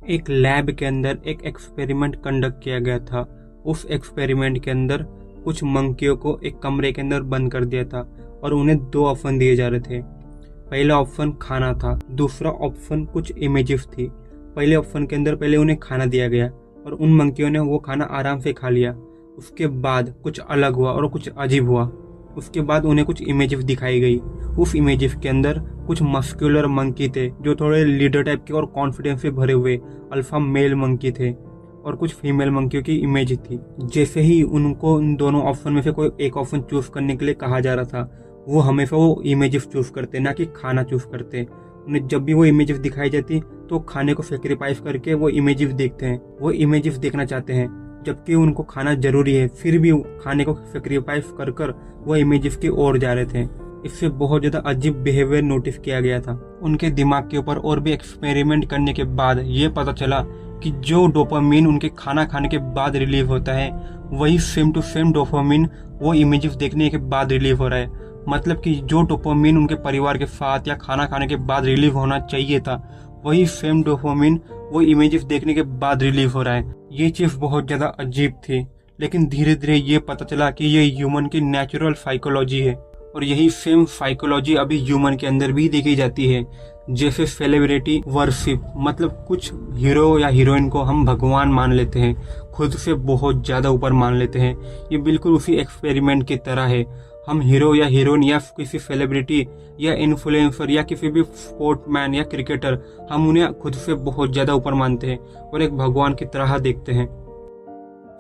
एक लैब के अंदर एक एक्सपेरिमेंट कंडक्ट किया गया था। उस एक्सपेरिमेंट के अंदर कुछ मंकियों को एक कमरे के अंदर बंद कर दिया था और उन्हें 2 ऑप्शन दिए जा रहे थे। पहला ऑप्शन खाना था, दूसरा ऑप्शन कुछ इमेजेस थी। पहले ऑप्शन के अंदर पहले उन्हें खाना दिया गया और उन मंकियों ने वो खाना आराम से खा लिया। उसके बाद कुछ अलग हुआ और कुछ अजीब हुआ। उसके बाद उन्हें कुछ इमेजेस दिखाई गई। उस इमेजेस के अंदर कुछ मस्कुलर मंकी थे जो थोड़े लीडर टाइप के और कॉन्फिडेंस से भरे हुए अल्फा मेल मंकी थे, और कुछ फीमेल मंकियों की इमेज थी। जैसे ही उनको इन दोनों ऑप्शन में से कोई एक ऑप्शन चूज करने के लिए कहा जा रहा था, वो हमेशा वो इमेजेस चूज करते, ना कि खाना चूज करते। उन्हें जब भी वो इमेजेस दिखाई जाती तो खाने को सेक्रीफाइस करके वो इमेजेस देखते हैं, वो इमेजेस देखना चाहते हैं, जबकि उनको खाना जरूरी है, फिर भी खाने को सेक्रीफाइस कर कर वो इमेजेस की ओर जा रहे थे। इससे बहुत ज़्यादा अजीब बिहेवियर नोटिस किया गया था। उनके दिमाग के ऊपर और भी एक्सपेरिमेंट करने के बाद ये पता चला कि जो डोपामिन उनके खाना खाने के बाद रिलीव होता है, वही सेम टू सेम डोपामिन वो इमेजेस देखने के बाद रिलीव हो रहा है। मतलब कि जो डोपामिन उनके परिवार के साथ या खाना खाने के बाद रिलीव होना चाहिए था, वही सेम डोपामिन वो इमेजेस देखने के बाद रिलीव हो रहा है। ये चीज़ बहुत ज़्यादा अजीब थी, लेकिन धीरे धीरे ये पता चला कि ये ह्यूमन की नेचुरल साइकोलॉजी है, और यही सेम साइकोलॉजी अभी ह्यूमन के अंदर भी देखी जाती है। जैसे सेलिब्रिटी वर्शिप, मतलब कुछ हीरो या हीरोइन को हम भगवान मान लेते हैं, खुद से बहुत ज़्यादा ऊपर मान लेते हैं। ये बिल्कुल उसी एक्सपेरिमेंट की तरह है। हम हीरो या हीरोइन या किसी सेलिब्रिटी या इन्फ्लुएंसर या किसी भी स्पोर्टमैन या क्रिकेटर, हम उन्हें खुद से बहुत ज़्यादा ऊपर मानते हैं और एक भगवान की तरह देखते हैं।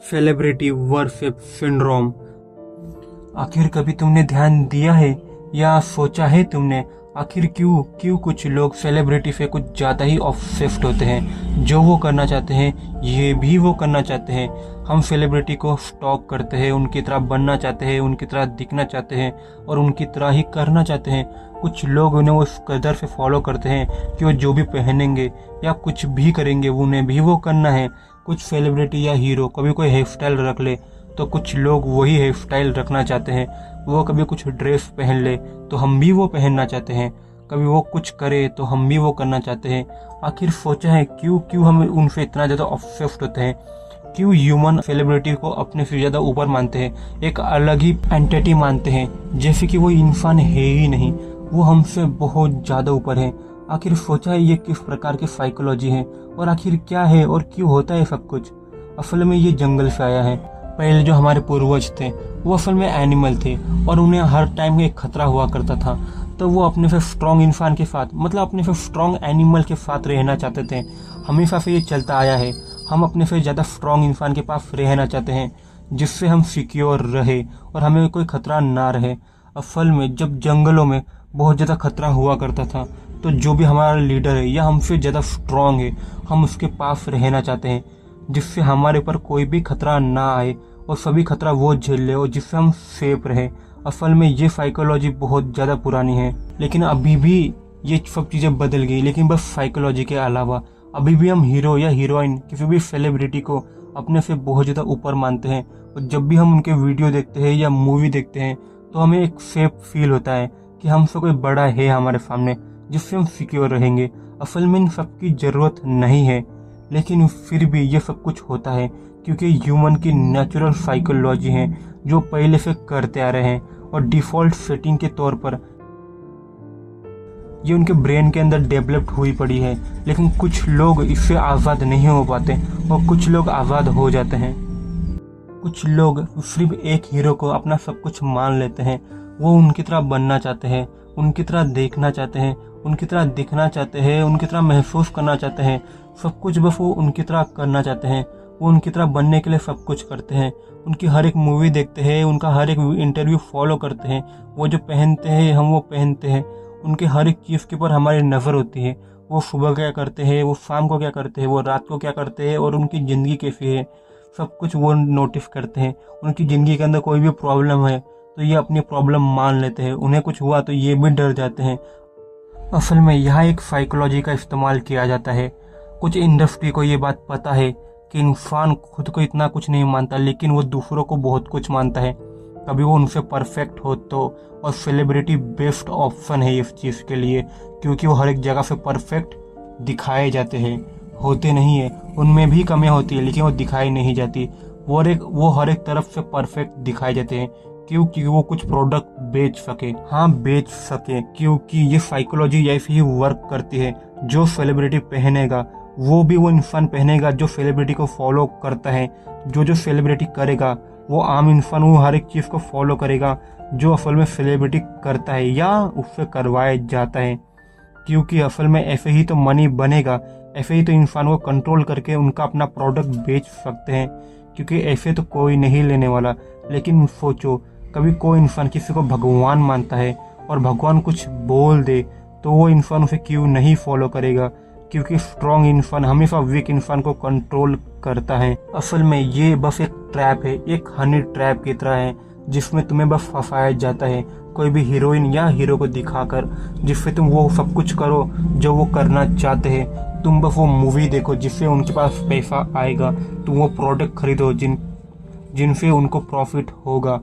Celebrity worship syndrome. आखिर कभी तुमने ध्यान दिया है या सोचा है तुमने, आखिर क्यों कुछ लोग सेलिब्रिटी से कुछ ज़्यादा ही ऑब्सेस्ड होते हैं? जो वो करना चाहते हैं ये भी वो करना चाहते हैं। हम सेलिब्रिटी को स्टॉक करते हैं, उनकी तरह बनना चाहते हैं, उनकी तरह दिखना चाहते हैं और उनकी तरह ही करना चाहते हैं। कुछ लोग उन्हें उस कदर से फॉलो करते हैं कि वो जो भी पहनेंगे या कुछ भी करेंगे उन्हें भी वो करना है। कुछ सेलिब्रिटी या हीरो कभी कोई हेयर स्टाइल रख ले तो कुछ लोग वही हेयर स्टाइल रखना चाहते हैं। वो कभी कुछ ड्रेस पहन ले तो हम भी वो पहनना चाहते हैं। कभी वो कुछ करे तो हम भी वो करना चाहते हैं। आखिर सोचा है क्यों हम उनसे इतना ज़्यादा ऑब्सेस्ड होते हैं? क्यों ह्यूमन सेलिब्रिटी को अपने से ज़्यादा ऊपर मानते हैं, एक अलग ही एंटिटी मानते हैं, जैसे कि वो इंसान है ही नहीं, वो हमसे बहुत ज़्यादा ऊपर है? आखिर सोचा है ये किस प्रकार की साइकोलॉजी है और आखिर क्या है और क्यों होता है सब कुछ? असल में ये जंगल से आया है। पहले जो हमारे पूर्वज थे वो असल में एनिमल थे और उन्हें हर टाइम एक खतरा हुआ करता था, तो वो अपने से स्ट्रॉन्ग इंसान के साथ, मतलब अपने से स्ट्रॉन्ग एनिमल के साथ रहना चाहते थे। हमेशा से ये चलता आया है। हम अपने से ज़्यादा स्ट्रॉन्ग इंसान के पास रहना चाहते हैं जिससे हम सिक्योर रहे और हमें कोई खतरा ना रहे। असल में जब जंगलों में बहुत ज़्यादा खतरा हुआ करता था तो जो भी हमारा लीडर है या हमसे ज़्यादा स्ट्रॉन्ग है, हम उसके पास रहना चाहते हैं जिससे हमारे ऊपर कोई भी खतरा ना आए और सभी खतरा वो झेल ले और जिससे हम सेफ रहे। असल में ये साइकोलॉजी बहुत ज़्यादा पुरानी है, लेकिन अभी भी ये सब चीज़ें बदल गई, लेकिन बस साइकोलॉजी के अलावा अभी भी हम हीरो या हीरोइन किसी भी सेलिब्रिटी को अपने से बहुत ज़्यादा ऊपर मानते हैं। और जब भी हम उनके वीडियो देखते हैं या मूवी देखते हैं तो हमें एक सेफ फील होता है कि हमसे कोई बड़ा है हमारे सामने जिससे हम सिक्योर रहेंगे। असल में इन सबकी ज़रूरत नहीं है, लेकिन फिर भी ये सब कुछ होता है क्योंकि ह्यूमन की नेचुरल साइकोलॉजी है जो पहले से करते आ रहे हैं और डिफ़ॉल्ट सेटिंग के तौर पर ये उनके ब्रेन के अंदर डेवलप्ड हुई पड़ी है। लेकिन कुछ लोग इससे आज़ाद नहीं हो पाते और कुछ लोग आज़ाद हो जाते हैं। कुछ लोग सिर्फ एक हीरो को अपना सब कुछ मान लेते हैं। वो उनकी तरह बनना चाहते हैं, उनकी तरह देखना चाहते हैं, उनकी तरह दिखना चाहते हैं, उनकी तरह महसूस करना चाहते हैं। सब कुछ बस वो उनकी तरह करना चाहते हैं। वो उनकी तरह बनने के लिए सब कुछ करते हैं। उनकी हर एक मूवी देखते हैं, उनका हर एक इंटरव्यू फॉलो करते हैं। वो जो पहनते हैं हम वो पहनते हैं। उनके हर एक चीज़ के ऊपर हमारी नज़र होती है। वो सुबह क्या करते हैं, वो शाम को क्या करते हैं, वो रात को क्या करते हैं और उनकी ज़िंदगी कैसी है, सब कुछ वो नोटिस करते हैं। उनकी ज़िंदगी के अंदर कोई भी प्रॉब्लम है तो ये अपनी प्रॉब्लम मान लेते हैं। उन्हें कुछ हुआ तो ये भी डर जाते हैं। असल में यहाँ एक साइकोलॉजी का इस्तेमाल किया जाता है। कुछ इंडस्ट्री को ये बात पता है कि इंसान खुद को इतना कुछ नहीं मानता, लेकिन वो दूसरों को बहुत कुछ मानता है। कभी वो उनसे परफेक्ट हो तो, और सेलिब्रिटी बेस्ट ऑप्शन है इस चीज़ के लिए क्योंकि वो हर एक जगह से परफेक्ट दिखाए जाते हैं। होते नहीं है, उनमें भी कमियां होती है, लेकिन वो दिखाई नहीं जाती। वो हर एक तरफ से परफेक्ट दिखाए जाते हैं, क्योंकि वो कुछ प्रोडक्ट बेच सके। हाँ, बेच सके, क्योंकि ये साइकोलॉजी ऐसे ही वर्क करती है। जो सेलिब्रिटी पहनेगा वो भी वो इंसान पहनेगा जो सेलिब्रिटी को फॉलो करता है। जो सेलिब्रिटी करेगा वो आम इंसान वो हर एक चीज़ को फॉलो करेगा जो असल में सेलिब्रिटी करता है या उससे करवाया जाता है। क्योंकि असल में ऐसे ही तो मनी बनेगा, ऐसे ही तो इंसान को कंट्रोल करके उनका अपना प्रोडक्ट बेच सकते हैं, क्योंकि ऐसे तो कोई नहीं लेने वाला। लेकिन सोचो, कभी कोई इंसान किसी को भगवान मानता है और भगवान कुछ बोल दे तो वो इंसान उसे क्यों नहीं फॉलो करेगा? क्योंकि स्ट्रॉन्ग इंसान हमेशा वीक इंसान को कंट्रोल करता है। असल में ये बस एक ट्रैप है, एक हनी ट्रैप की तरह है, जिसमें तुम्हें बस फंसाया जाता है कोई भी हीरोइन या हीरो को दिखाकर, जिससे तुम वो सब कुछ करो जो वो करना चाहते हैं। तुम बस वो मूवी देखो जिससे उनके पास पैसा आएगा, तुम वो प्रोडक्ट खरीदो जिनसे उनको प्रॉफिट होगा।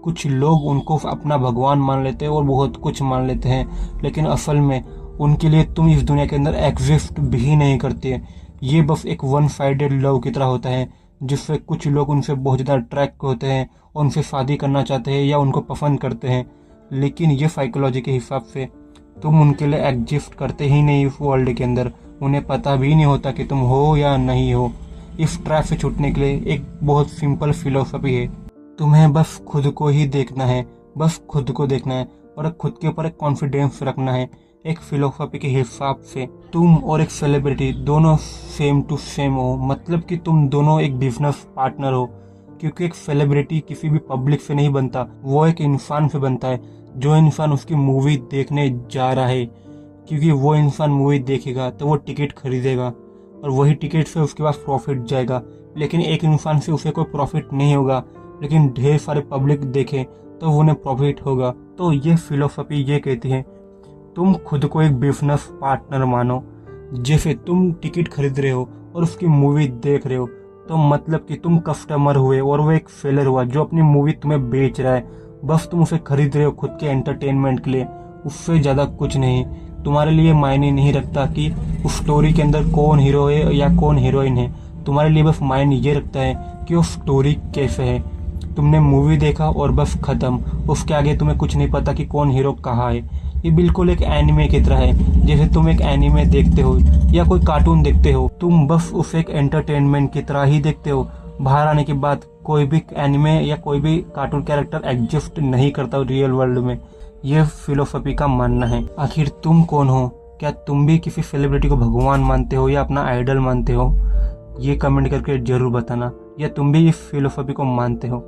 कुछ लोग उनको अपना भगवान मान लेते हैं और बहुत कुछ मान लेते हैं, लेकिन असल में उनके लिए तुम इस दुनिया के अंदर एग्जिस्ट भी नहीं करते। ये बस एक वन साइडेड लव की तरह होता है, जिससे कुछ लोग उनसे बहुत ज़्यादा अट्रैक्ट होते हैं, उनसे शादी करना चाहते हैं या उनको पसंद करते हैं। लेकिन ये साइकोलॉजी के हिसाब से तुम उनके लिए एग्जिस्ट करते ही नहीं इस वर्ल्ड के अंदर। उन्हें पता भी नहीं होता कि तुम हो या नहीं हो। इस ट्रैप से छूटने के लिए एक बहुत सिंपल फिलोसफी है, तुम्हें बस खुद को ही देखना है, बस खुद को देखना है और खुद के ऊपर एक कॉन्फिडेंस रखना है। एक फिलोसफी के हिसाब से तुम और एक सेलिब्रिटी दोनों सेम टू सेम हो, मतलब कि तुम दोनों एक बिजनेस पार्टनर हो। क्योंकि एक सेलिब्रिटी किसी भी पब्लिक से नहीं बनता, वो एक इंसान से बनता है, जो इंसान उसकी मूवी देखने जा रहा है। क्योंकि वो इंसान मूवी देखेगा तो वो टिकट खरीदेगा और वही टिकट से उसके पास प्रॉफिट जाएगा। लेकिन एक इंसान से उसे कोई प्रॉफिट नहीं होगा, लेकिन ढेर सारे पब्लिक देखे तो उन्हें प्रॉफिट होगा। तो ये फिलोसफी ये कहती है तुम खुद को एक बिजनेस पार्टनर मानो। जैसे तुम टिकट खरीद रहे हो और उसकी मूवी देख रहे हो, तो मतलब कि तुम कस्टमर हुए और वो एक सेलर हुआ जो अपनी मूवी तुम्हें बेच रहा है। बस तुम उसे खरीद रहे हो खुद के एंटरटेनमेंट के लिए, उससे ज़्यादा कुछ नहीं। तुम्हारे लिए मायने नहीं रखता कि उस स्टोरी के अंदर कौन हीरो है या कौन हीरोइन है। तुम्हारे लिए बस मायने ये रखता है कि वो स्टोरी कैसे है। तुमने मूवी देखा और बस खत्म, उसके आगे तुम्हें कुछ नहीं पता कि कौन हीरो कहाँ है। ये बिल्कुल एक एनिमे की तरह है। जैसे तुम एक एनिमे देखते हो या कोई कार्टून देखते हो, तुम बस उसे एक एंटरटेनमेंट की तरह ही देखते हो। बाहर आने के बाद कोई भी एनिमे या कोई भी कार्टून कैरेक्टर एग्जिस्ट नहीं करता रियल वर्ल्ड में। ये फिलोसफी का मानना है। आखिर तुम कौन हो? क्या तुम भी किसी सेलिब्रिटी को भगवान मानते हो या अपना आइडल मानते हो? ये कमेंट करके जरूर बताना, या तुम भी इस फिलोसफी को मानते हो।